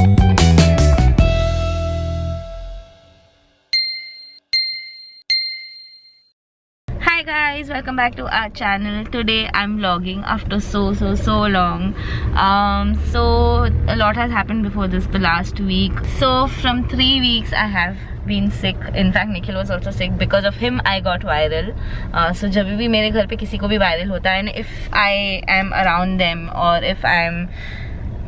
Hi guys, welcome back to our channel. Today I'm vlogging after so long. So a lot has happened before this, the last week. So from 3 weeks I have been sick. In fact Nikhil was also sick. Because of him I got viral. So जब भी मेरे घर पे किसी को भी viral होता है, and if I am around them or if I am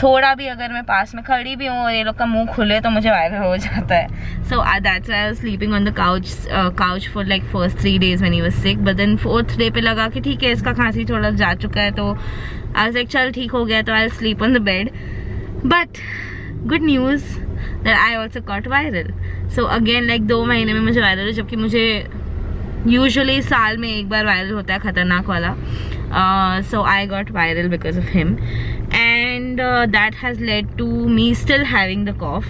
थोड़ा भी अगर मैं पास में खड़ी भी हूँ और ये लोग का मुंह खुले तो मुझे वायरल हो जाता है. So that's why I was sleeping on the couch for like first 3 days when he was sick. But then 4th day पे लगा कि ठीक है इसका खांसी थोड़ा जा चुका है, तो I was like चल ठीक हो गया तो I'll sleep on the bed. But good news that I also got viral. So again like 2 महीने में मुझे वायरल हो, जबकि मुझे यूजुअली साल में एक बार वायरल होता है खतरनाक वाला. So I got viral because of him. And that has led to me still having the cough.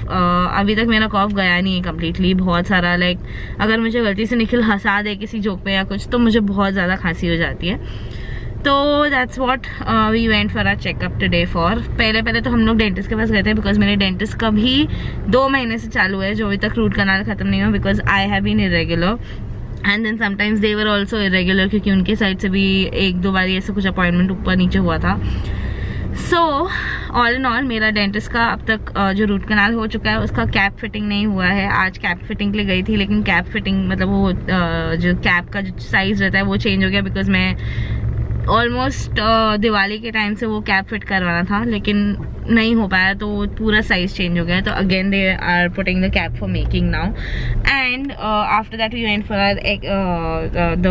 अभी तक मेरा cough गया नहीं है completely. बहुत सारा like अगर मुझे गलती से निखिल हंसा दे किसी जोक पे या कुछ तो मुझे बहुत ज़्यादा खांसी हो जाती है. तो that's what we went for our checkup today for. पहले तो हम लोग डेंटिस्ट के पास गए थे because मेरे डेंटिस्ट का भी 2 महीने से चालू है, जो अभी तक रूट कनाल ख़त्म नहीं हुआ, because I have been irregular. And then sometimes they were also irregular, क्योंकि उनके साइड से भी 1-2 बार ऐसा कुछ अपॉइंटमेंट ऊपर नीचे हुआ था. सो ऑल इन ऑल मेरा डेंटिस्ट का अब तक जो रूट कनाल हो चुका है उसका कैप फिटिंग नहीं हुआ है. आज कैप फिटिंग के लिए गई थी, लेकिन कैप फिटिंग मतलब वो जो कैप का जो साइज़ रहता है वो चेंज हो गया, बिकॉज मैं ऑलमोस्ट दिवाली के टाइम से वो कैप फिट करवाना था लेकिन नहीं हो पाया, तो पूरा साइज चेंज हो गया. तो again they are putting the cap for making now. And after that we went for the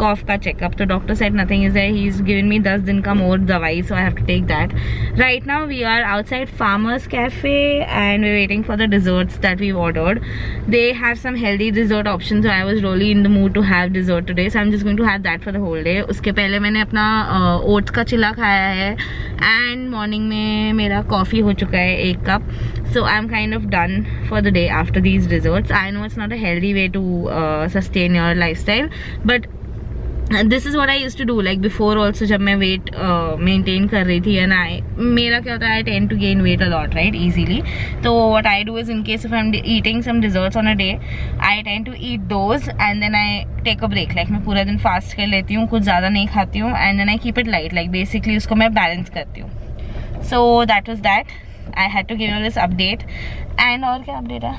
cough का चेकअप. तो doctor said nothing is there. He is given me 10 दिन का मोर दवाई, so I have to take that. Right now we are outside farmers cafe and we waiting for the desserts that we ordered. They have some healthy dessert option, so I was really in the mood to have dessert today, so I am just going to have that for the whole day. उसके पहले मैंने अपना oats का चिल्ला खाया है and morning में मेरा कॉफ़ी हो चुका है 1 cup. So I am kind of done for the day after these desserts. I know it's not a healthy way to sustain your lifestyle, but this is what I used to do like before also. जब मैं weight maintain कर रही थी and मेरा क्या होता है, I tend to gain weight a lot right easily. तो what I do is in case if I am eating some desserts on a day, I tend to eat those and then I take a break. Like मैं पूरा दिन fast कर लेती हूँ, कुछ ज़्यादा नहीं खाती हूँ, and then I keep it light. Like basically उसको मैं बैलेंस करती हूँ. So that was that. I had to give you this update. And और क्या अपडेट है,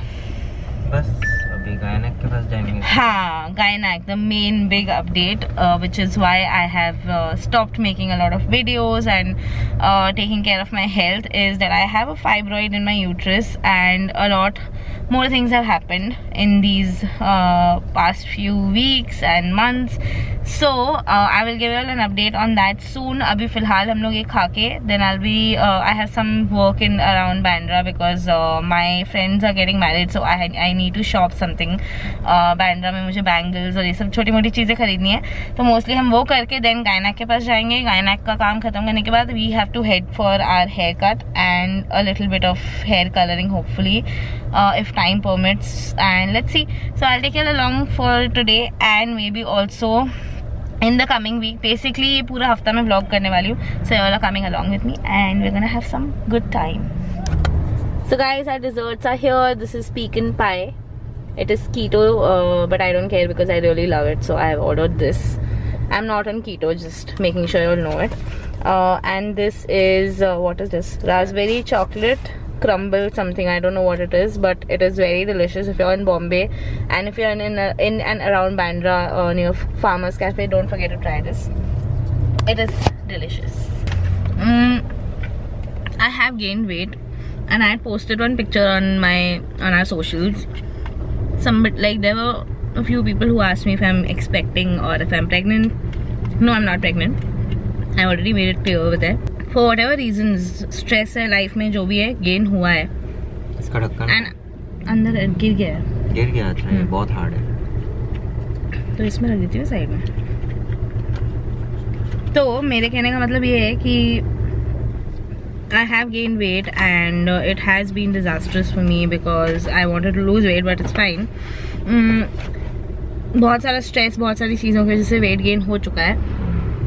बस अभी गायनेक के पास जाएंगे. हाँ, gynaec, the main big update, which is why I have stopped making a lot of videos and taking care of my health, is that I have a fibroid in my uterus and a lot more things have happened in these past few weeks and months. So I will give you all an update on that soon. अभी फिलहाल हम लोग ये खा के then I'll be I have some work in around Bandra because my friends are getting married, so I need to shop something. Bandra में मुझे bangles और ये सब छोटी मोटी चीज़ें खरीदनी है, तो मोस्टली हम वो करके then गायनेक के पास जाएंगे. गायनेक का काम खत्म करने के बाद we have to head for our haircut and a little bit of hair coloring hopefully if time permits, and let's see. So I'll take you along for today and maybe also in the coming week. Basically ये पूरा हफ्ता मैं vlog करने वाली हूँ, so you all are coming along with me and we're gonna have some good time. So guys, our desserts are here. This is pecan pie. It is keto, but I don't care because I really love it, so I have ordered this. I'm not on keto, just making sure you all know it. And this is what is this? Raspberry chocolate crumble something, I don't know what it is, but it is very delicious. If you're in Bombay and if you're in and around Bandra near Farmers Cafe, don't forget to try this. It is delicious. I have gained weight and I had posted one picture on our socials. Like there were a few people who asked me if I'm expecting or if I'm pregnant. No, I'm not pregnant. I already made it clear over there. For whatever reasons, stress है life में जो भी है, gain हुआ है. इसका ढक्कन and अंदर गिर गया है. गिर गया. अच्छा, ये बहुत हार्ड है, तो इसमें रख देती हूँ साइड में. तो मेरे कहने का मतलब ये है कि I have gained weight and it has been disastrous for me because I wanted to lose weight, but it's fine. बहुत सारा स्ट्रेस, बहुत सारी चीज़ों की वजह से वेट गेन हो चुका है.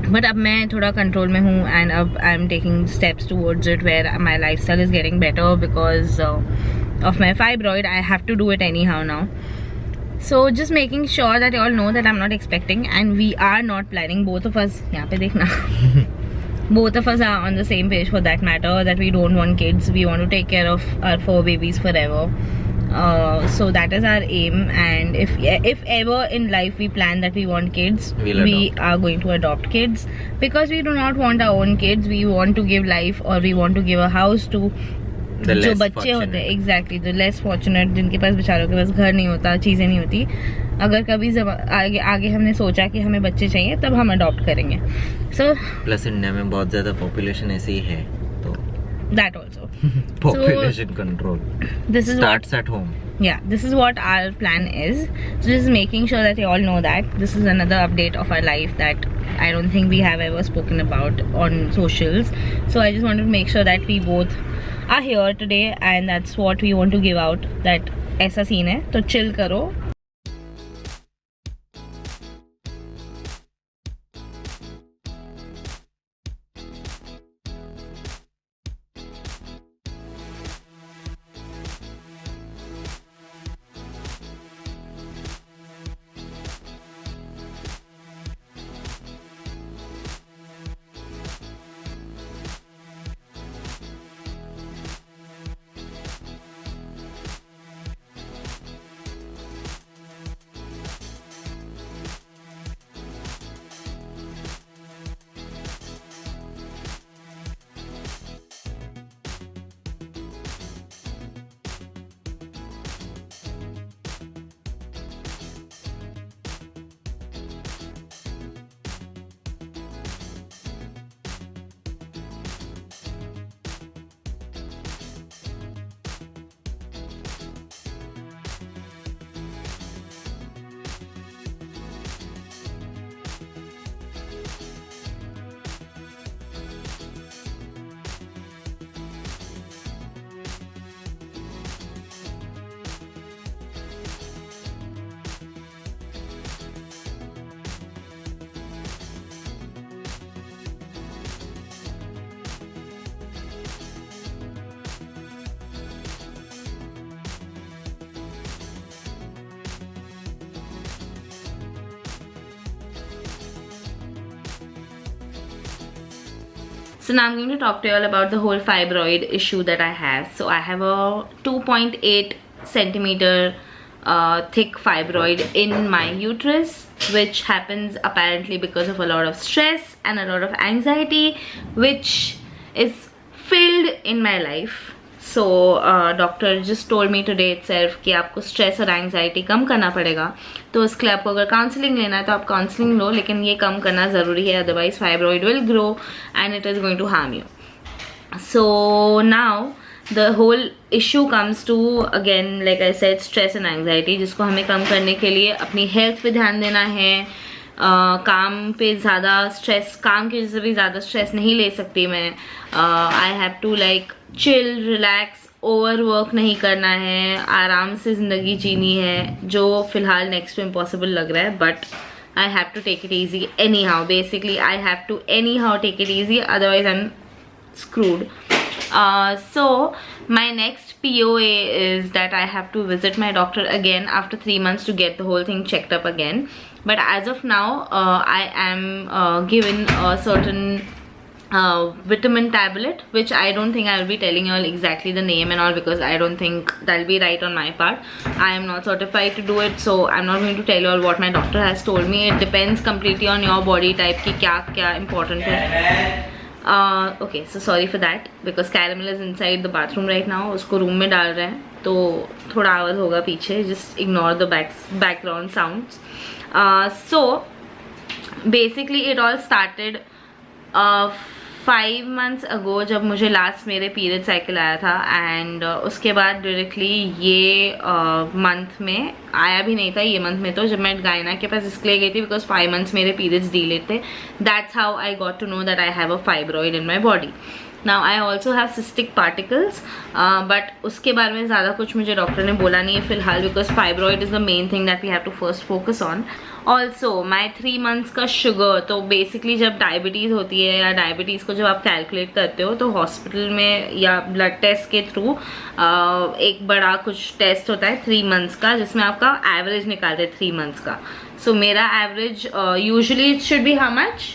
बट अब मैं थोड़ा कंट्रोल में हूँ एंड अब I am taking steps towards it where my lifestyle is getting better because of my fibroid. I have to do it anyhow now. So just making sure that you all know that I'm not expecting and we are not planning. Both of us, यहाँ पे देखना, both of us are on the same page for that matter, that we don't want kids. We want to take care of our 4 babies forever. So that is our aim, and if ever in life we plan that we want kids, we are going to adopt kids because we do not want our own kids. We want to give life, or we want to give a house to जो बच्चे होते हैं. Exactly, जो less fortunate, जिनके पास बेचारों के पास घर नहीं होता, चीज़ें नहीं होती. अगर कभी आगे हमने सोचा कि हमें बच्चे चाहिए, तब हम अडॉप्ट करेंगे. सो प्लस इंडिया में बहुत ज़्यादा पॉपुलेशन ऐसी ही है, तो that also population control. This is starts at home. Yeah, this is what our plan is. So just making sure that you all know that this is another update of our life that I don't think we have ever spoken about on socials. So I just wanted to make sure that we both are here today, and that's what we want to give out, that ऐसा scene है, तो chill करो. So now I'm going to talk to you all about the whole fibroid issue that I have. So I have a 2.8 centimeter thick fibroid in my uterus, which happens apparently because of a lot of stress and a lot of anxiety, which is filled in my life. So doctor just told me today itself कि आपको stress और anxiety कम करना पड़ेगा. तो उसके लिए आपको अगर counseling लेना है तो आप counseling लो, लेकिन ये कम करना ज़रूरी है, otherwise fibroid will grow and it is going to harm you. So now the whole issue comes to, again like I said, stress and anxiety, जिसको हमें कम करने के लिए अपनी health पे ध्यान देना है. काम पे ज़्यादा स्ट्रेस, काम की वजह से भी ज़्यादा स्ट्रेस नहीं ले सकती मैं. I have to like chill, relax, overwork नहीं करना है, आराम से ज़िंदगी जीनी है, जो फ़िलहाल नेक्स्ट टू इम्पॉसिबल लग रहा है. But I have to take it easy anyhow. Basically I have to anyhow take it easy, otherwise I am screwed. So my next POA is that I have to visit my doctor again after 3 months to get the whole thing checked up again. But as of now I am given a certain vitamin tablet, which I don't think I will be telling you all exactly the name and all, because I don't think that'll be right on my part. I am not certified to do it, so I'm not going to tell you all what my doctor has told me. It depends completely on your body type कि क्या क्या important है. Okay, so sorry for that because Caramel is inside the bathroom right now. उसको room में डाल रहे हैं तो थोड़ा आवाज़ होगा पीछे. Just ignore the background sounds. So basically it all started 5 months ago, जब मुझे लास्ट मेरे पीरियड साइकिल आया था. एंड उसके बाद डायरेक्टली ये मंथ में आया भी नहीं था. ये मंथ में तो जब मैं गायना के पास इसलिए गई थी बिकॉज 5 months मेरे पीरियड्स डिलेड थे. That's how I got to know that I have a fibroid in my body. Now I also have cystic particles, but उसके बारे में ज़्यादा कुछ मुझे डॉक्टर ने बोला नहीं है फिलहाल, because fibroid is the main thing that we have to first focus on. Also my 3 months का शुगर, तो बेसिकली जब डायबिटीज़ होती है या डायबिटीज़ को जब आप कैलकुलेट करते हो तो हॉस्पिटल में या ब्लड टेस्ट के थ्रू एक बड़ा कुछ टेस्ट होता है 3 months का, जिसमें आपका एवरेज निकालते हैं 3 months का. सो मेरा average usually it should be how much?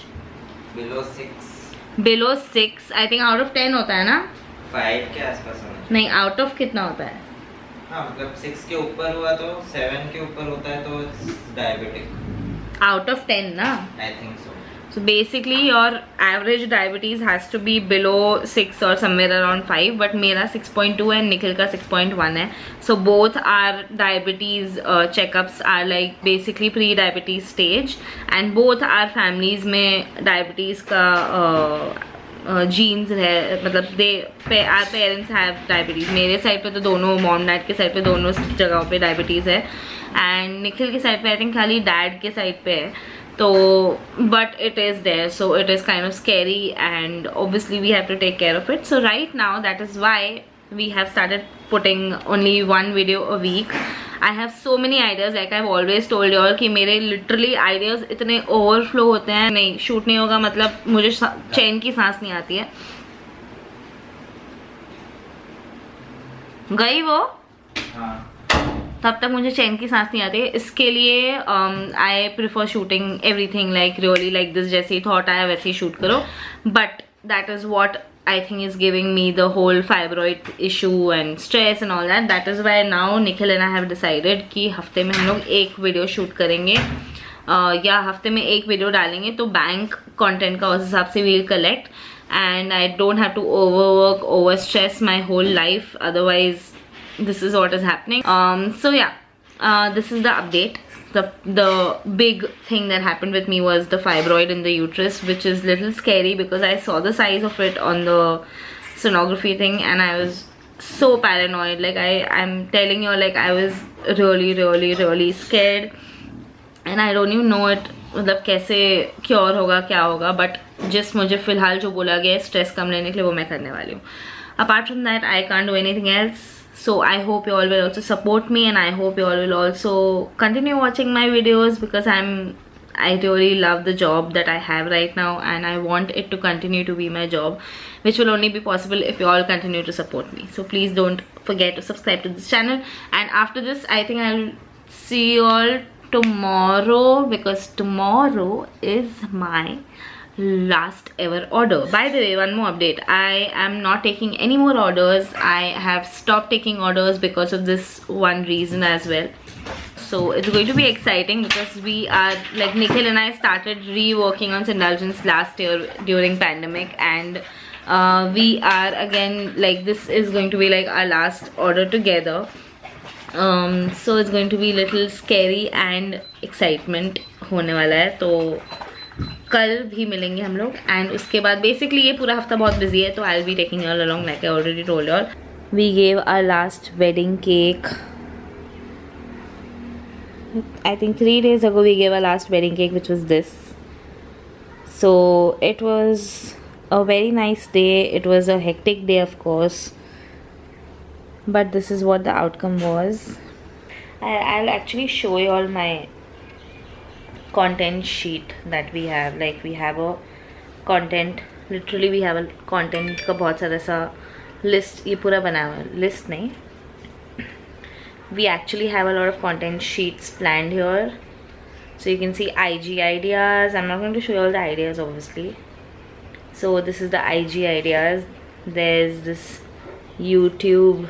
Below 6. I think out of 10 होता है ना? 5 के आसपास होना. नहीं, आउट ऑफ कितना होता है? हाँ, मतलब 6 के ऊपर हुआ तो 7 के ऊपर होता है तो डायबिटिक. आउट ऑफ 10 ना? I think so. So basically your average diabetes has to be below 6 or somewhere around 5, but मेरा 6.2 and निखिल का 6.1 है. So both our diabetes checkups are like basically pre-diabetes stage, and both our families में diabetes का genes है, मतलब our parents have diabetes. मेरे side पे तो दोनों मॉम डैड के साइड पे दोनों जगहों पे diabetes है, and निखिल के साइड पे आई थिंक खाली डैड के साइड पे है. तो but it is there, so it is kind of scary, and obviously we have to take care of it. So right now that is why we have started putting only 1 video a week. I have so many ideas, like I've always told you all कि मेरे literally ideas इतने overflow होते हैं. नहीं, shoot नहीं होगा मतलब मुझे चैन की सांस नहीं आती है. गई वो? हाँ. तब तक मुझे चैन की सांस नहीं आती है. इसके लिए I prefer shooting everything like really like this. जैसे ही थॉट आया वैसे ही शूट करो, but that is what I think is giving me the whole fibroid issue and stress and all that. That is why now Nikhil and I have decided कि हफ्ते में हम लोग 1 वीडियो शूट करेंगे, या हफ्ते में 1 वीडियो डालेंगे. तो बैंक कंटेंट का उस हिसाब से we'll collect, and I don't have to overwork, over stress my whole life. Otherwise this is what is happening. So yeah, this is the update. The big thing that happened with me was the fibroid in the uterus, which is little scary because I saw the size of it on the sonography thing and I was so paranoid. Like I'm telling you, like I was really scared, and I don't even know it मतलब कैसे cure होगा क्या होगा, but जिस मुझे फिलहाल जो बोला गया है स्ट्रेस कम लेने के लिए वो मैं करने वाली हूँ. Apart from that, I can't do anything else. So I hope you all will also support me, and I hope you all will also continue watching my videos because I really love the job that I have right now, and I want it to continue to be my job, which will only be possible if you all continue to support me. So please don't forget to subscribe to this channel, and after this I think I'll see you all tomorrow because tomorrow is my last ever order. By the way, one more update, I am not taking any more orders. I have stopped taking orders because of this one reason as well. So it's going to be exciting because we are like Nikhil and I started reworking on Indulgence last year during pandemic, and we are again like this is going to be like our last order together. So it's going to be little scary and excitement होने वाला है. तो कल भी मिलेंगे हम लोग, and उसके बाद बेसिकली ये पूरा हफ्ता बहुत बिजी है, तो I will be taking you all along like I already told you all. We gave our last wedding cake. I think 3 days ago we gave our last wedding cake, which was this. So it was a very nice day. It was a hectic day, of course, but this is what the outcome was. I'll actually show you all my content sheet that we have. Like we have a content, literally we have a content का बहुत सारा सा list. ये पूरा बना हुआ है, list नहीं, we actually have a lot of content sheets planned here. So you can see IG ideas. I'm not going to show you all the ideas obviously. So this is the IG ideas. There's this YouTube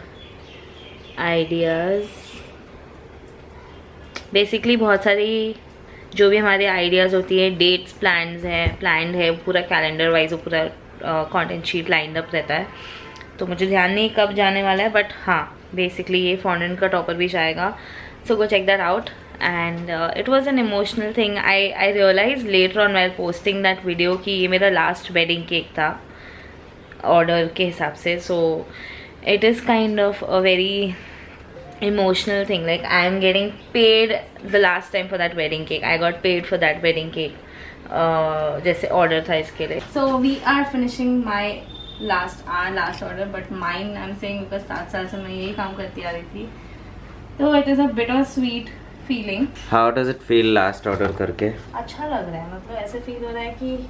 ideas. Basically बहुत सारी जो भी हमारे ideas होती है, dates planned है पूरा calendar wise, वो पूरा कंटेंट शीट लाइंड अप रहता है. तो मुझे ध्यान नहीं कब जाने वाला है, बट हाँ बेसिकली ये फॉन्डेंट का टॉपर भी जाएगा. So go check that out. And it was an emotional thing. I realise later on while posting that video कि ये मेरा लास्ट वेडिंग केक था ऑर्डर के हिसाब से. So it is kind of a very emotional thing. Like I am getting paid the last time for that wedding cake. I got paid for that wedding cake जैसे order था इसके लिए. So we are finishing my last order, but mine I am saying because 7 साल से मैं यही काम करती आ रही थी, तो it is a bit of sweet feeling. How does it feel last order करके? अच्छा लग रहा है, मतलब ऐसे फील हो रहा है कि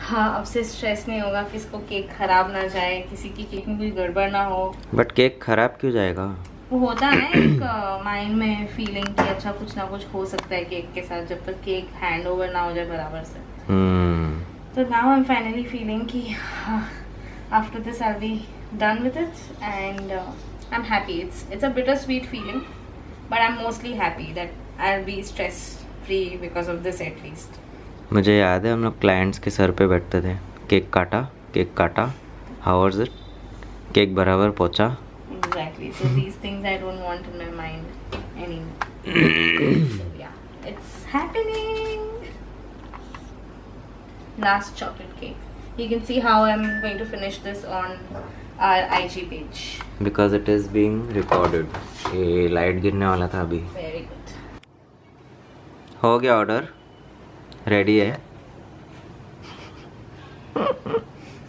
हाँ अब से स्ट्रेस नहीं होगा, किसको केक खराब ना जाए, किसी की केक में कोई गड़बड़ ना हो. बट केक खराब क्यों जाएगा? वो होता है ना एक माइंड में फीलिंग कि अच्छा कुछ ना कुछ हो सकता है केक के साथ, जब तक केक हैंड ओवर ना हो जाए बराबर से. तो now I am finally feeling कि after this I be done with it and I am happy. It's a bitter sweet feeling, but I am mostly happy that I will be stress free because of this at least. मुझे याद है हम लोग clients के sir पे बैठते थे, cake काटा, हाउ वाज इट, केक बराबर पहुंचा. Exactly. So these things I don't want in my mind anymore. So yeah, it's happening. Last chocolate cake. You can see how I'm going to finish this on our IG page. Because it is being recorded. ये light गिरने वाला था अभी. Very good. हो गया order, ready है.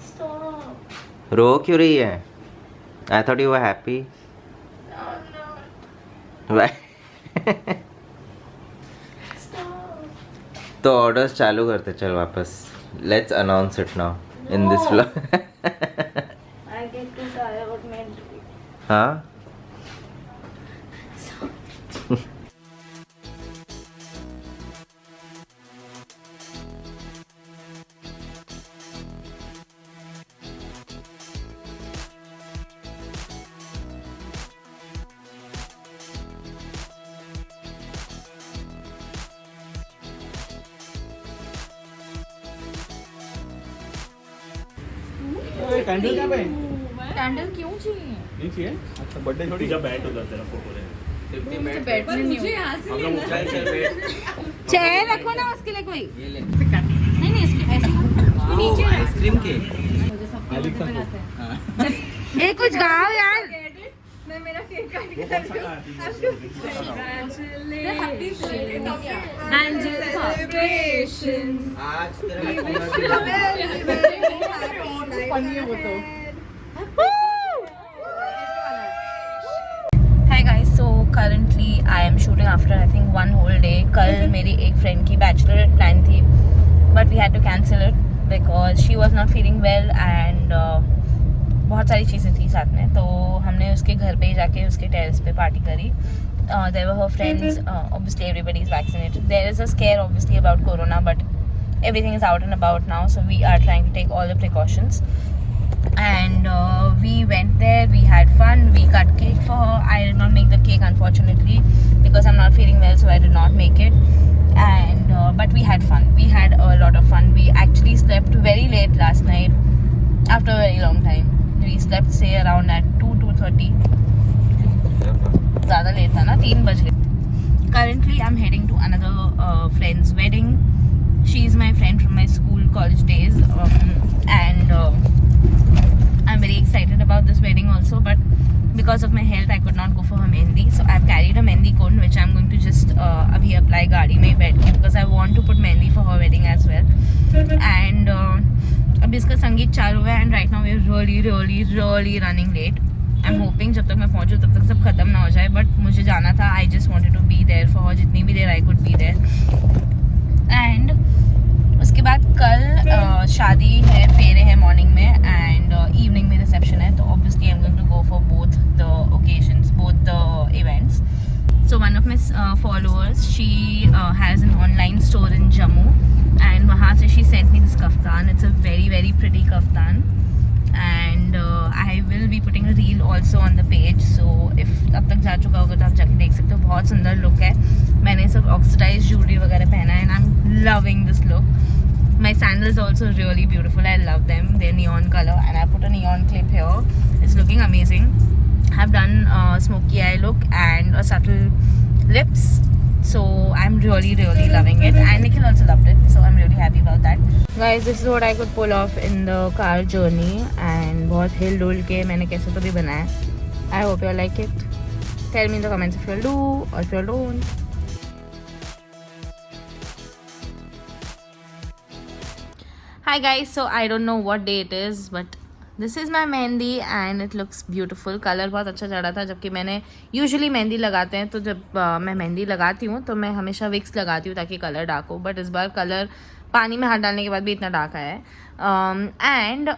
Stop. रो क्यों रही है? I thought you were happy. No, no. Why? Stop. तो ऑर्डर्स चालू करते चल वापस. Let's announce it now in this No. vlog. I get too tired mentally. हाँ. कैंडल क्या पे? कैंडल क्यों चाहिए? नहीं चाहिए? अच्छा बर्थडे छोटी का बैट उधर तेरा फोटो है. मुझे बैठने नहीं होगा. चेयर रखो ना उसके लिए कोई. नहीं नहीं इसके ऐसे करो. नीचे आइसक्रीम के. ये कुछ गाओ यार. मैं मेरा केक काट के रख रही हूँ. आज Hi guys, so currently I am shooting after I think one whole day. कल मेरी एक फ्रेंड की बैचलरेट प्लान थी, but we had to cancel it because she was not feeling well and बहुत सारी चीज़ें थी साथ में. तो हमने उसके घर पे ही जाके उसके टेरेस पे पार्टी करी. There were her friends. Obviously everybody is vaccinated. There is a scare obviously about corona, but everything is out and about now, so we are trying to take all the precautions. And we went there, we had fun, we cut cake for her. I did not make the cake unfortunately because I'm not feeling well, so I did not make it. And but we had fun, we had a lot of fun. We actually slept very late last night after a very long time. We slept say around at 2:30. ज़्यादा late था ना, 3 बज गए. Currently I'm heading to another friend's wedding. She is my friend from my school college days, and I'm very excited about this wedding also, but because of my health I could not go for her mehndi, so I've carried a mehndi cone which I'm going to just abhi apply गाड़ी में बैठ के because I want to put mehndi for her wedding as well. And अभी इसका संगीत चालू है and right now we're really running late. I'm hoping जब तक मैं पहुंचूँ तब तक सब खत्म ना हो जाए, but मुझे जाना था. I just wanted to be there for her जितनी भी देर I could be there. And उसके बाद कल शादी है, फेरे हैं मॉर्निंग में एंड इवनिंग में रिसेप्शन है, तो obviously I am going to go for both the occasions, both the events. So one of my followers, she has an online store in Jammu and वहाँ से she sent me this kaftan. It's a very pretty kaftan and I will be putting a reel also on the page, so if अब तक जा चुका होगा तो आप जाके देख सकते हो. बहुत सुंदर लुक है. मैंने सब ऑक्सीडाइज ज्वेलरी वगैरह पहना है and I'm loving this look. My sandals also really beautiful. I love them. They're neon color and I put a neon clip here. It's looking amazing. I've done smoky eye look and a subtle lips. So I'm really loving it, and Nikhil also loved it, so I'm really happy about that. Guys, this is what I could pull off in the car journey, and बहुत हिल डुल के मैंने कैसे तो भी बनाया. I hope you like it. Tell me in the comments if you do or if you don't. Hi guys, so I don't know what day it is, but this is my mehndi and it looks beautiful. Colour बहुत अच्छा चढ़ा था, जबकि मैंने usually mehndi लगाते हैं तो जब मैं मेहंदी लगाती हूँ तो मैं हमेशा विक्स लगाती हूँ ताकि कलर डार्क हो, बट इस बार कलर पानी में हाथ डालने के बाद भी इतना डार्क आया है. And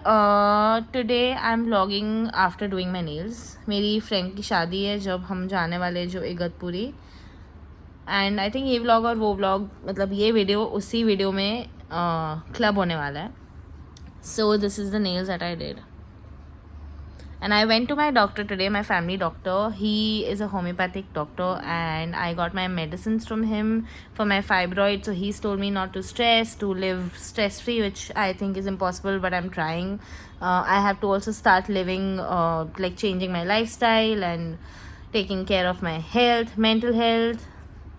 today I am vlogging after doing my nails. मेरी फ्रेंड की शादी है जब हम जाने वाले जो इगतपुरी, एंड आई थिंक ये व्लॉग और वो व्लॉग, मतलब ये वीडियो उसी वीडियो में क्लब होने वाला है. So this is the nails that I did. And I went to my doctor today, my family doctor. He is a homeopathic doctor and I got my medicines from him for my fibroid. So he's told me not to stress, to live stress free, which I think is impossible, but I'm trying. I have to also start living, like changing my lifestyle and taking care of my health, mental health,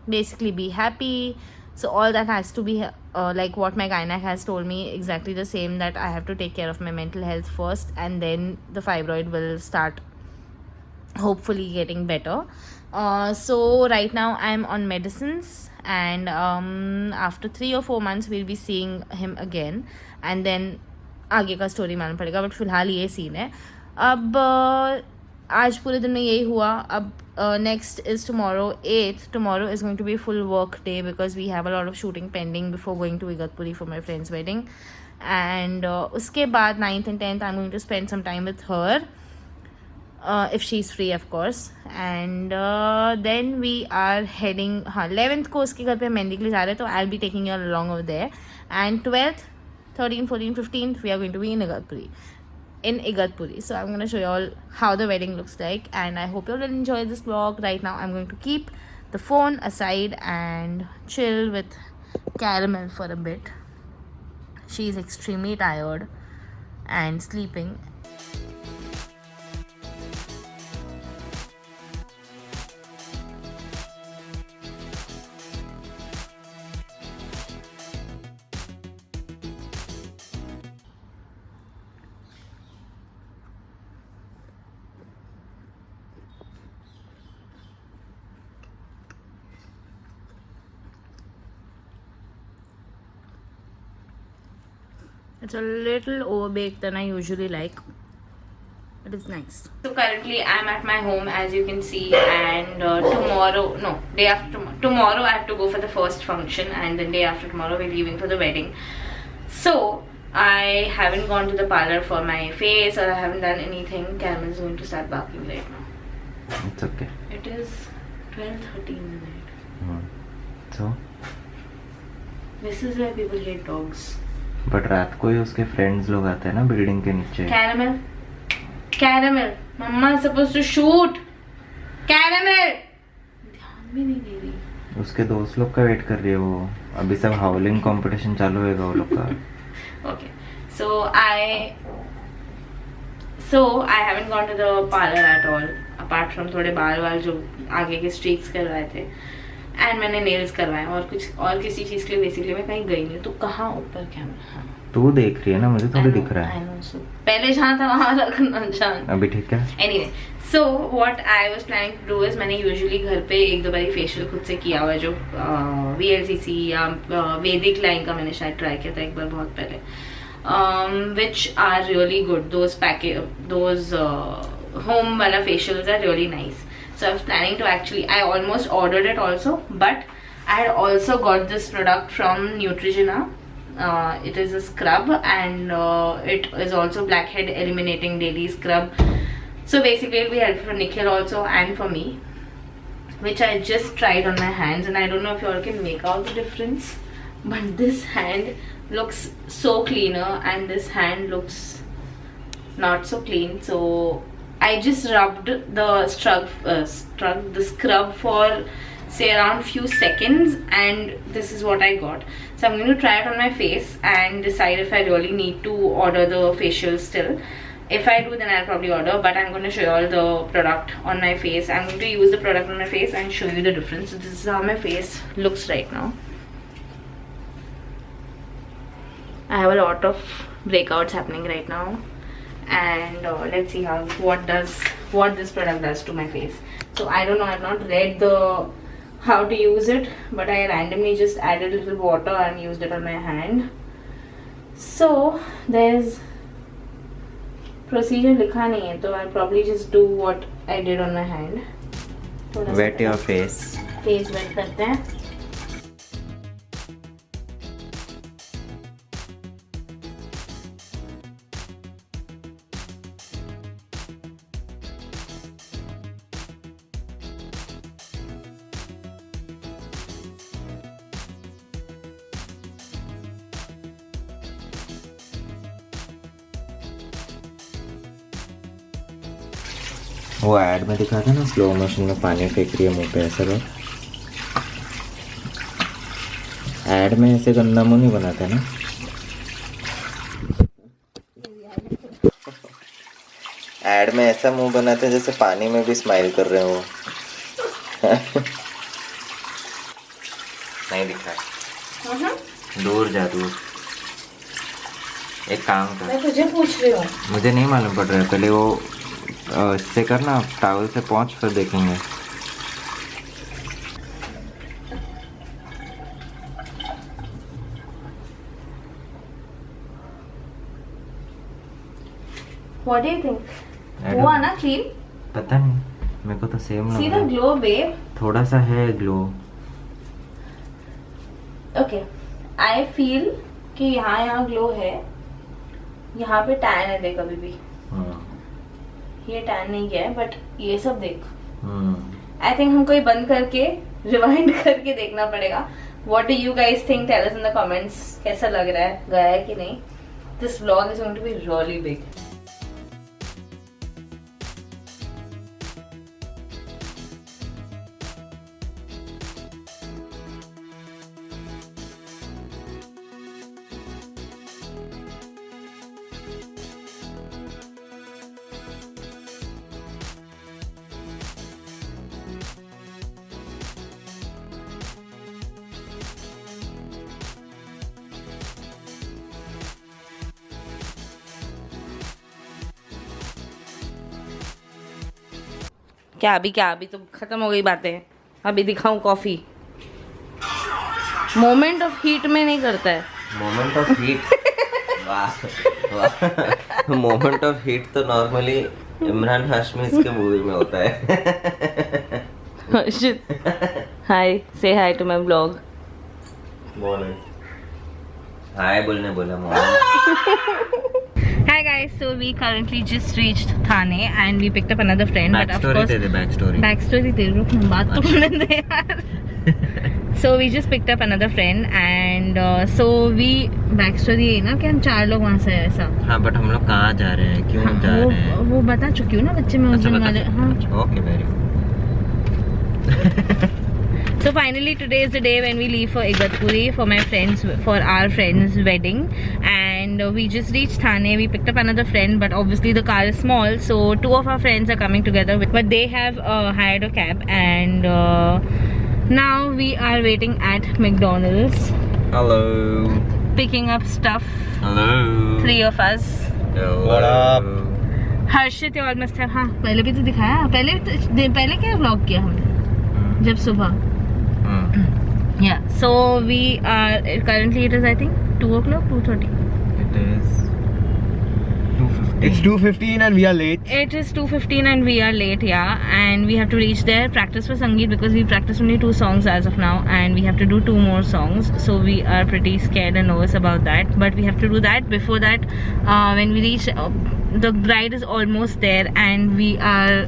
basically be happy. So all that has to be like what my gynaec has told me, exactly the same, that I have to take care of my mental health first and then the fibroid will start hopefully getting better. So right now I'm on medicines and after 3 or 4 months we'll be seeing him again and then आगे का story मालूम पड़ेगा. But फिलहाल ये scene है. अब आज पूरे दिन में यही हुआ. अब next is tomorrow 8th. Tomorrow is going to be a full work day because we have a lot of shooting pending before going to Igatpuri for my friend's wedding. And uske baad 9th and 10th I'm going to spend some time with her, if she's free of course. And then we are heading 11th को उसके घर पे मेहंदी के लिए जा रहे हैं, तो I'll be taking you along over there. And 12th, 13th, 14th, 15th we are going to be in Igatpuri. So I'm going to show you all how the wedding looks like and I hope you all will enjoy this vlog. Right now I'm going to keep the phone aside and chill with Caramel for a bit. She is extremely tired and sleeping. It's a little overbaked than I usually like, but it's nice. So currently I'm at my home, as you can see, and day after tomorrow I have to go for the first function and then day after tomorrow we're leaving for the wedding. So I haven't gone to the parlor for my face or I haven't done anything. Caramel is going to start barking right now. It's okay. It is 12:13 midnight. So this is why people hate dogs. But रात को ही उसके friends लोग आते हैं ना building के नीचे. Caramel mamma is supposed to shoot. Caramel ध्यान भी नहीं दे रही. उसके दोस्त लोग का वेट कर रही है वो. अभी सब हाउलिंग कंपटीशन चालू होगा वो लोग का. Okay so I haven't gone to the parlour at all, apart from थोड़े बाल जो आगे के स्ट्रीक्स करवाए थे एंड मैंने नेल्स करवाए और किसी चीज के लिए बेसिकली मैं कहीं गई नहीं. तो कहाँ ऊपर कैमरा? तू देख रही है ना, मुझे थोड़ी दिख रहा है. पहले जहाँ था वहाँ रखना जान. अभी ठीक है. Anyway so what I was planning to do is, मैंने यूजुअली घर पे 1-2 बार फेशियल खुद से किया हुआ है, जो VLCC या वैदिक लाइन का मैंने शायद ट्राई किया था एक बार बहुत पहले, which are really good. Those home wala facials are really nice. So I was planning to I almost ordered it also, but I had also got this product from Neutrogena. It is a scrub and it is also blackhead eliminating daily scrub. So basically it will be helpful for Nikhil also and for me, which I just tried on my hands, and I don't know if you all can make out the difference, but this hand looks so cleaner and this hand looks not so clean. So I just rubbed the scrub for say around few seconds and this is what I got. So I'm going to try it on my face and decide if I really need to order the facial still. If I do, then I'll probably order, but I'm going to show you all the product on my face. I'm going to use the product on my face and show you the difference. So this is how my face looks right now. I have a lot of breakouts happening right now, and let's see what this product does to my face. So I don't know, I've not read how to use it, but I randomly just added a little water and used it on my hand. So there's procedure लिखा नहीं है, तो I probably just do what I did on my hand. Wet your face. Face wet करते हैं. वो add में दिखा था ना, स्लो मोशन में पानी फेंक रही है मुंह पे, ऐसा कर. ऐड में ऐसे गंदा मुंह नहीं बनाते ना. ऐड में ऐसा मुंह बनाते हैं जैसे पानी में भी स्माइल कर रहे हो. नहीं दिखा है. दूर जा दूर. एक काम कर, मैं तुझे पूछ रही हूँ. मुझे नहीं मालूम पड़ रहा है. पहले वो इससे करना, टावल से पहुंच, फिर देखेंगे. What do you think? हुआ ना क्लीन? पता नहीं, मेरे को तो सेम लग See रहा the है. glow, babe. थोड़ा सा है ग्लो. Okay. I feel कि यहाँ ग्लो है. यहाँ पे टैन है, देख अभी भी. ये टैन नहीं गया है, बट ये सब देख. आई थिंक हमको ये बंद करके रिवाइंड करके देखना पड़ेगा. What do you guys think? Tell us in the comments. कैसा लग रहा है, गया है कि नहीं. This vlog is going to be really big. क्या अभी तो खत्म हो गई बातें. अभी दिखाऊं कॉफी. मोमेंट ऑफ हीट में नहीं करता है. Moment of heat. वाह वाह. मोमेंट ऑफ हीट तो नॉर्मली इमरान हाशमी के मूवी में होता है. हाय, से हाय टू माय ब्लॉग. बोले हाय बोलने बोला Mohammad. Hi guys, so we currently just reached Thane and we picked up another friend. But of course, backstory दे रुक ना, बात तो करने दे यार. So we just picked up another friend and so we backstory है ना कि हम 4 लोग वहाँ से हैं ऐसा. हाँ, बट हम लोग कहाँ जा रहे हैं, क्यों जा रहे हैं, वो बता चुकी हूँ ना बच्चे में उस दिन वाले. हाँ. Okay, very. So finally today is the day when we leave for Igatpuri for our friend's wedding, and we just reached Thane. We picked up another friend, but obviously the car is small, so 2 of our friends are coming together, but they have hired a cab, and now we are waiting at McDonald's. Hello. Picking up stuff. Hello. 3 of us. What up? Harshit you all must have. हाँ, पहले भी तो दिखाया. पहले क्या vlog किया हमने जब सुबह. Yeah, so we are currently, it is I think 2 o'clock, 2:30. It is 2:15. It's 2:15 and we are late. It is 2:15 and we are late, yeah, and we have to reach there, practice for Sangeet because we practiced only 2 songs as of now, and we have to do 2 more songs, so we are pretty scared and nervous about that, but we have to do that. Before that, when we reach, the bride is almost there and we are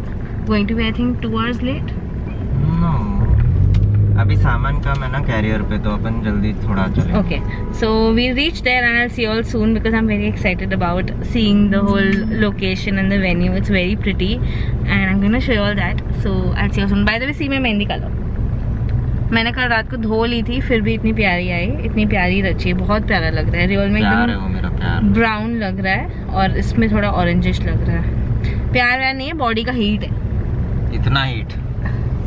going to be I think 2 hours late. No. अभी सामान कम है ना career पे, तो अपन जल्दी थोड़ा चले. Okay, so we'll reach there and I'll see you all soon because I'm very excited about seeing the whole location and the venue. It's very pretty and I'm gonna show you all that. So I'll see you soon. By the way, see मैं mehndi colour मैंने कल रात को धो ली थी, फिर भी इतनी प्यारी आई, इतनी प्यारी रची है, बहुत प्यारा लग रहा है. रियल में एकदम ब्राउन लग रहा है और इसमें थोड़ा ऑरेंजिश लग रहा है. प्यारा नहीं है, बॉडी का हीट है. इतना हीट.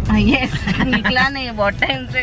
यस, निकला नहीं है बहुत टाइम से.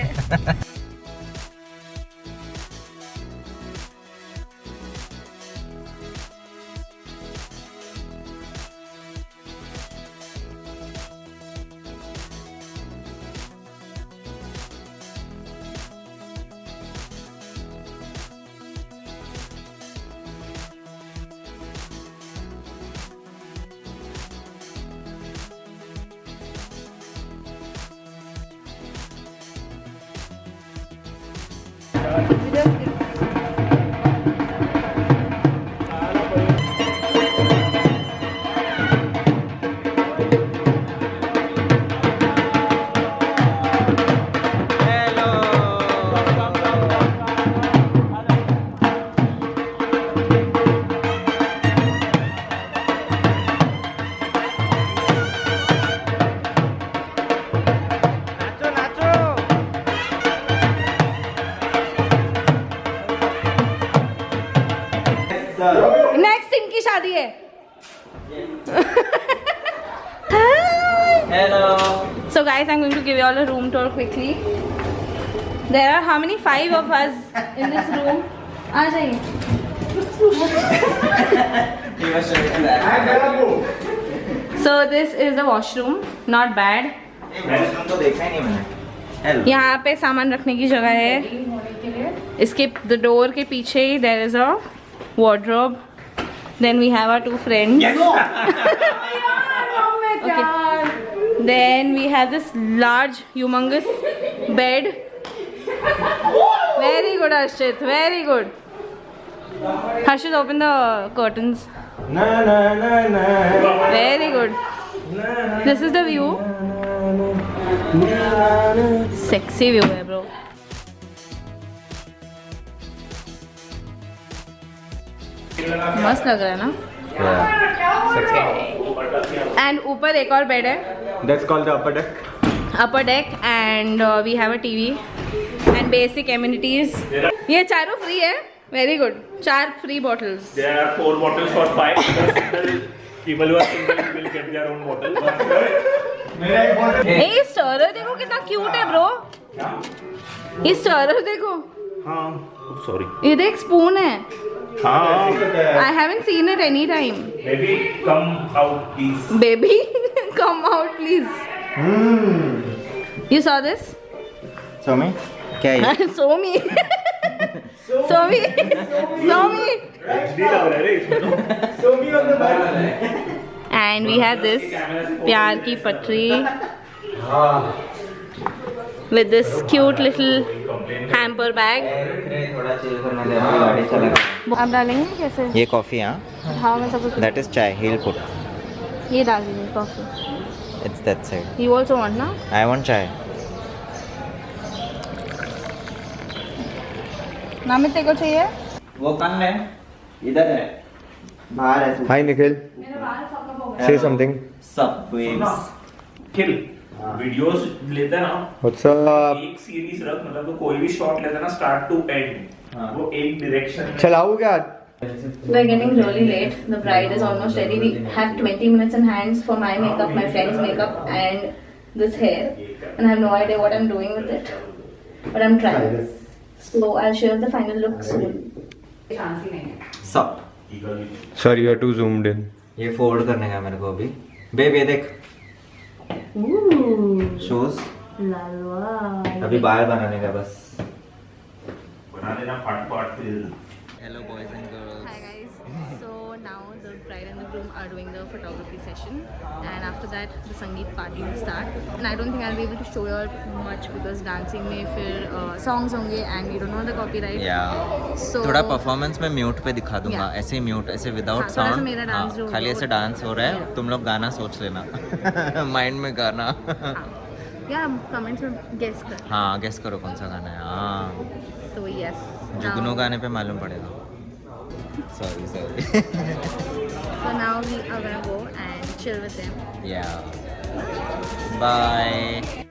नेक्स्ट इनकी शादी है. Hello. So guys, I'm going to give you all a room tour quickly. There are how many? 5 of us in this room. आ जाइए. He was showing that. So this is the washroom. Not bad. Washroom तो देखा ही नहीं मैंने. Hello. यहाँ पे सामान रखने की जगह है. इसके the door के पीछे ही there is a wardrobe. Then we have our 2 friends. Okay. Then we have this large, humongous bed. Very good, Harshit. Very good. Harshit, open the curtains. Very good. This is the view. Sexy view है bro. मस्त लग रहा है ना. And ऊपर एक और bed है. That's called the upper deck. upper deck and we have a TV and basic amenities. ये चारों free है. Very good. 4 free bottles. There are 4 bottles for 5. People who are single will get their own bottle. A stirrer देखो कितना cute है bro. ये stirrer देखो. हाँ. Sorry. ये देख स्पून है. हाँ. I haven't seen it any time. Baby, come out, please. Baby, come out please. You saw this? Somi, क्या है? So me. So me. So me. HD लग रहा है रे इसमें तो. And we have this प्यार की पटरी with this cute little hamper bag. थोड़ा chill करने दे, अपनी गाड़ी चलेगा. आप डालेंगे कैसे? ये कॉफी हाँ. हाँ मैं सब कुछ. That is chai. He'll put. ये डाल दीजिए coffee. It's that side. You also want ना? I want chai. नामित तेरे को चाहिए? वो कहाँ है? इधर है. बाहर है. Hi Nikhil. Say something. Sup waves. Kill. Videos लेते ना. What's up? एक सीरीज रख मतलब तो कोई भी शॉट लेते ना स्टार्ट टू एंड. वो एक डायरेक्शन. चलाओ क्या? We're getting really late. The bride is almost ready. We have 20 minutes in hands for my makeup, my friend's makeup, and this hair. And I have no idea what I'm doing with it, but I'm trying. So I'll share the final look soon. Sup. Sorry, you are too zoomed in. ये fold करने का मेरे को अभी. Babe ये देख. Shoes. अभी बाल बनाने का बस. बना देना फट फट फिर. Hello boys and girls. Hi guys. So now the bride and the groom are doing the photography session, and after that the Sangeet party will start. And I don't think I'll be able to show you all much because dancing में फिर songs होंगे and we don't know the copyright. Yeah. So थोड़ा performance में mute पे दिखा दूंगा. Yeah. ऐसे mute ऐसे विदाउट हाँ, थोड़ा सा साउंड. मेरा dance जो खाली होगा ऐसे वो- डांस हो रहा है. Yeah. तुम लोग गाना सोच लेना. माइंड में गाना. या कमेंट्स में गेस कर. हाँ गेस करो कौन सा गाना है. हाँ So yes. जुगनू गाने पे मालूम पड़ेगा. Sorry. So now we are gonna go and chill with them. Yeah. Bye.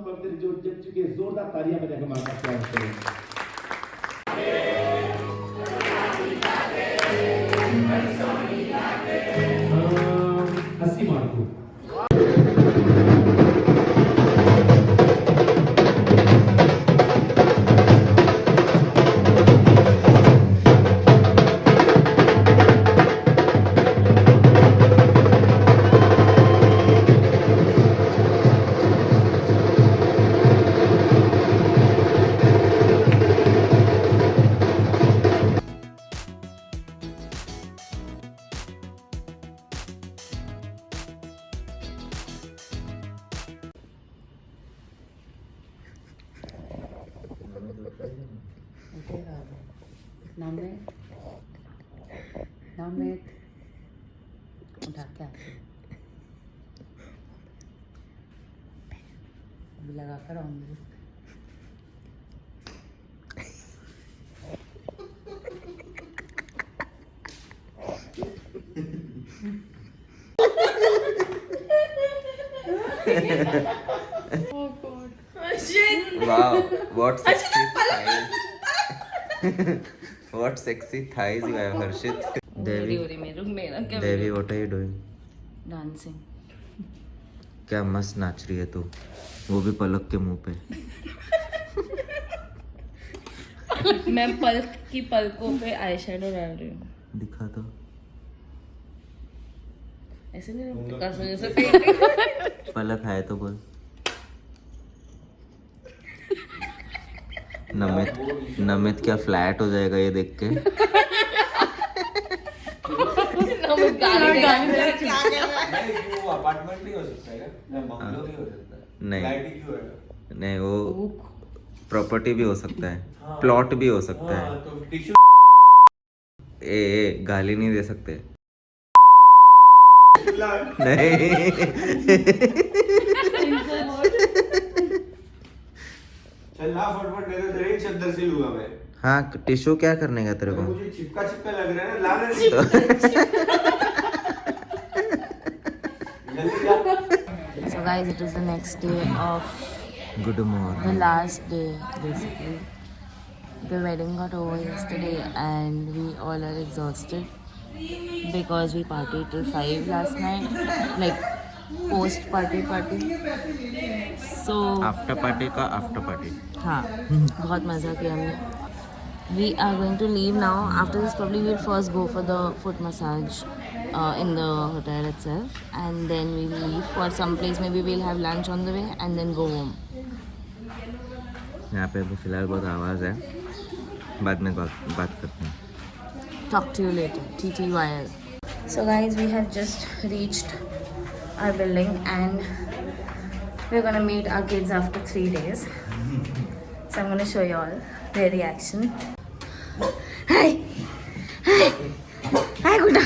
मंत्री जो जीत चुके हैं, जोरदार तालियां बजाकर माता का स्वागत करें। हंसी मार्को नामेद उठा के आते अभी लगा कर आऊंगी Wow, what sexy thighs. What sexy thighs you have, Harshit. Devi, Devi, what are you doing? Dancing क्या मस्त नाच रही है तू, वो भी पलक के मुंह पे। मैं पलक की पलकों पे आई शेडो डाल रही हूँ। दिखा तो। ऐसे नहीं पिकासो जैसे पलक है तो बोल। नमित क्या फ्लैट हो जाएगा ये देख के। अपार्टमेंट भी हो सकता है, बंगलो भी हो सकता है, नहीं नहीं, वो प्रॉपर्टी भी हो सकता है, प्लॉट भी हो सकता है। तो टिश्यू ए गाली नहीं दे सकते। नहीं चल ला फटफट, नहीं तो तेरी चद्दर से लूंगा मैं। हाँ, टिश्यू क्या करने का तेरे को? मुझे चिपका चिपका लग रहा है ना, ला ना। So guys, it is the next day of good the morning. last day basically. The wedding got over yesterday and we all are exhausted because we partied till 5 last night, like post party. So after party का after party. हाँ, बहुत मज़ा किया हमने। We are going to leave now. After this probably we'll first go for the foot massage in the hotel itself, and then we'll leave for some place. Maybe we'll have lunch on the way and then go home. यहाँ पे फिलहाल बहुत आवाज़ है, बाद में बात करते हैं। Talk to you later. TTYL. So guys, we have just reached our building and we're gonna meet our kids after 3 days. So I'm gonna show you all their reaction. Hi, गुड्डा.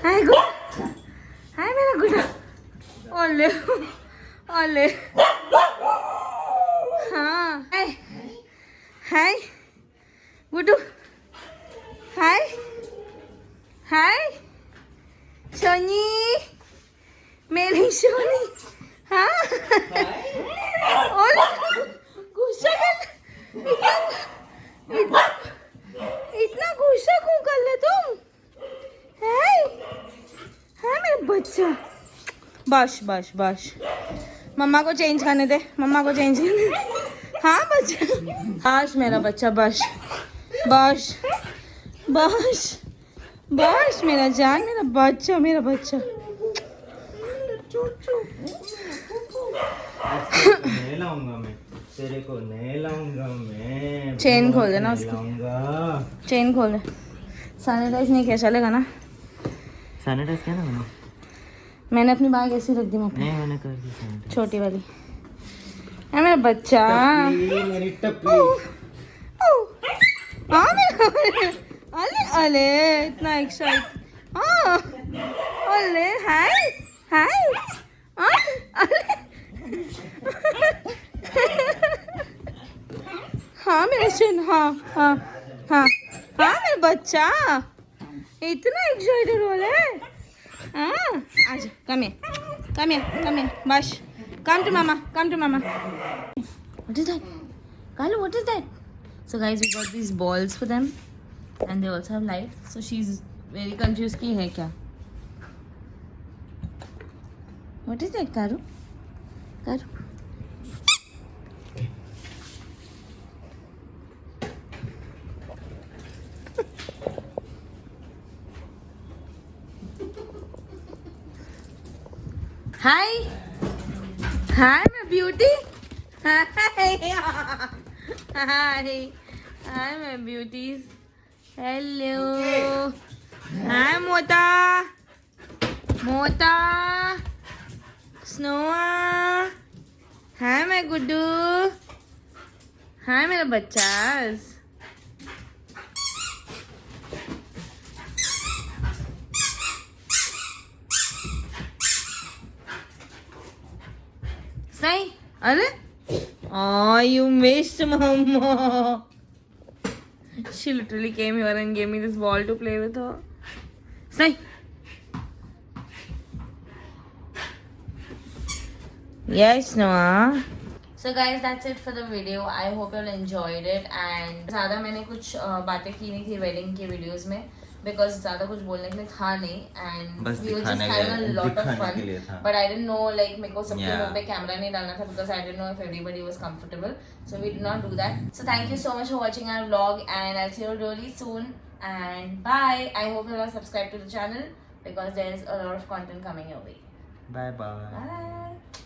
Hi, गुड्डा. Hi, मेरा गुड्डा. ओले. हाँ. Hi, Guddu. Hi, Soni. मेरी सोनी. हाँ. ओले. गुस्सा इतना गुस्सा क्यों कर ले तुम? है मेरा बच्चा। बस मम्मा को चेंज करने दे, हाँ बच्चा, बस मेरा बच्चा, बस मेरा जान, मेरा बच्चा नहीं लाऊंगा मैं तेरे को, नहीं लाऊंगा मैं। चेन खोल देना उसकी, चेन खोल दे। सैनिटाइज नहीं किया चलेगा ना? सैनिटाइज किया ना मैंने अपनी बाइक ऐसी रख दी, नहीं मैंने कर दी सैनिटाइज। छोटी वाली है मेरा बच्चा। मेरी टप्पी। हाँ मेरा अले इतना एक्साइट। हाँ अले हाय अले हाँ मेरा सुन, हाँ मेरा बच्चा इतना एक्साइटेड हो रहा है। हाँ आजा, कम here, बस Come to mama. Come to mama. What is that? Kalu, what is that? So guys, we got these balls for them, and they also have light. So she's very confused. Ki hai kya? What is that, Karu? Karu. Hi. Hi, my beauty. Hi. Hi. Hi, my beauties. Hello. Hi, Mota. Mota. Snowa. Hi, my Guddu. Hi, मेरे बच्चास. Say, Anna? Oh, you missed Mama. She literally came here and gave me this ball to play with her. Say. Yes, Noah. So guys, that's it for the video. I hope you all enjoyed it. And ज़्यादा मैंने कुछ बातें की नहीं थी wedding के videos में, because ज़्यादा कुछ बोलने के लिए था नहीं, and we were just having a lot of fun. But I didn't know, like, मेरे को सबके मुंह पे कैमरा नहीं डालना था, because I didn't know if everybody was comfortable. So we did not do that. So thank you so much for watching our vlog, and I'll see you really soon. And bye. I hope you all subscribe to the channel, because there's a lot of content coming your way. Bye bye. Bye.